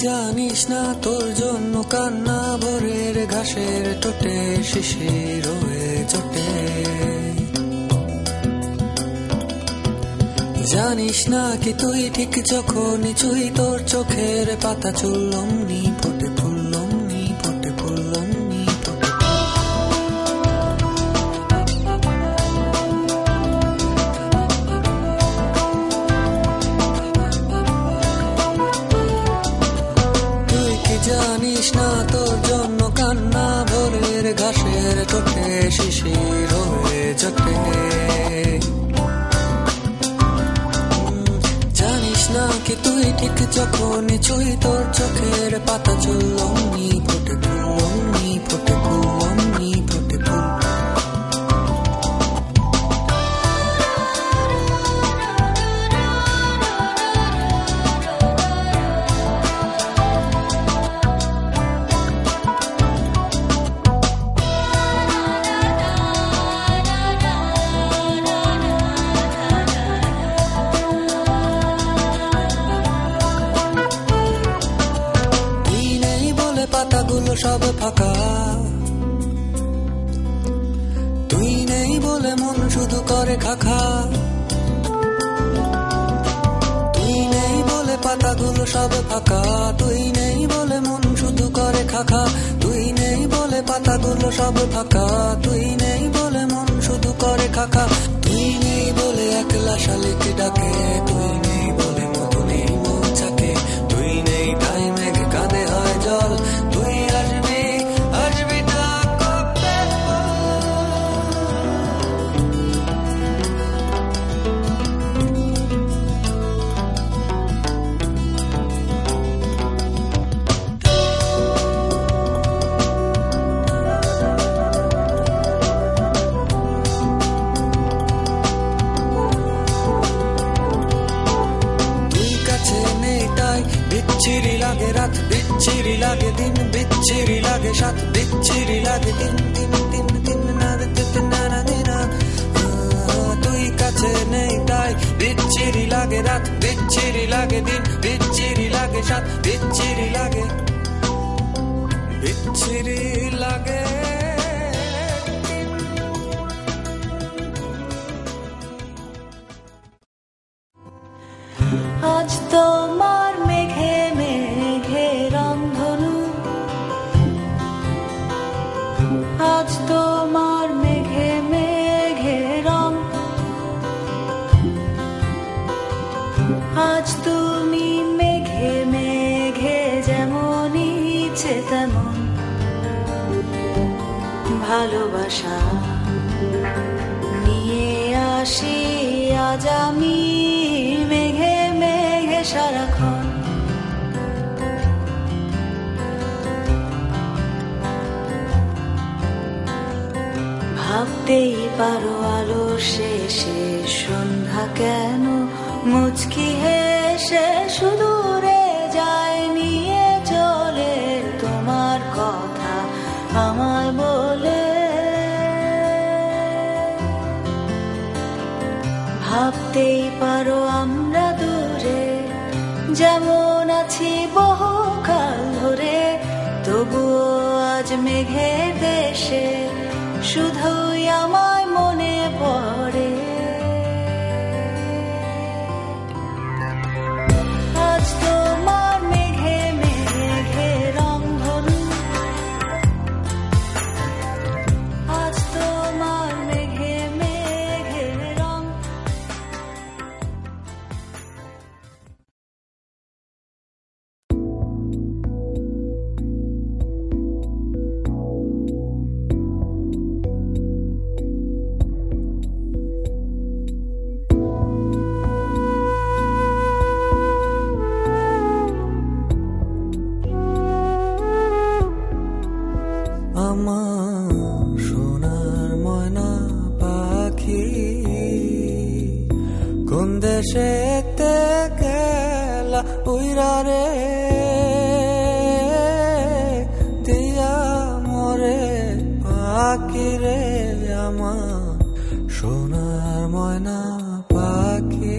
জানিস না তোর জন্য কান্না ভোরের ঘাসের টোটে শিশির হয়ে চটে। জানিস না কি তুই ঠিক যখনই চুই তোর চোখের পাতা চুললম নি ফোটে ফুললম নি ফোটে ফুললম নি ফোটে। তুই কি জানিস না তোর জন্য কান্না ভোরের ঘাসের টোটে শিশির হয়ে চটে। নাকি তুই ঠিক যখনই চুই তোর চোখের পাতা চুললম নি ফোটে ফুললম নি ফোটে ফুললম নি ফোটে ফুল। পাতাগুলো সব ফাঁকা, তুই নেই বলে মন শুধু করে খাখা। তুই নেই বলে পাতাগুলো সব ফাঁকা, তুই নেই বলে মন শুধু করে খাখা। তুই নেই বলে পাতাগুলো সব ফাঁকা, তুই নেই বলে মন শুধু করে খাখা। তুই নেই বলে একলা শালিক ডাকে, তুই নেই বলে মধু নেই মৌচাকে। তুই নেই তাই মেঘ কাঁদে হয় জল, তুই আসবি আসবি ডাক করতে। তুই কাছে নেই তাই বিচ্ছিরি লাগে রাত, বিচ্ছিরি লাগে দিন, বিচ্ছিরি লাগে সাত, বিচ্ছিরি লাগে দিন দিন দিন দিন না দিন না না দিন। তুই কাছে নেই তাই বিচ্ছিরি লাগে রাত, বিচ্ছিরি লাগে দিন, বিচ্ছিরি লাগে সাত, বিচ্ছিরি লাগে বিচ্ছিরি লাগে। আজ তোমার মেঘে মেঘে রংধনু, আজ তোমার মেঘে মেঘে রং। আজ তুমি মেঘে মেঘে যেমন ইচ্ছে তেমন ভালোবাসা নিয়ে আসি আজ আমি মেঘে মেঘে সারাক্ষণ। ভাবতেই পারো আলো শেষে সন্ধ্যা কেন মুচকি হেসে সুদূরে যায় নিয়ে চলে তোমার কথা আমায় বলে। ভাবতেই পারো আমরা দূরে যেমন আছি বহুকাল ধরে, তবুও আজ মেঘের দেশে শুধুই আমায় মনে পড়ে। আজ তোমার মেঘে মেঘে রংধনু, আজ তোমার মেঘে মেঘে রং। আমার সোনার ময়না পাখি কোন দেশেতে গেলা উইরা রে, দিয়া মরে পাখি রে। আমার সোনার ময়না পাখি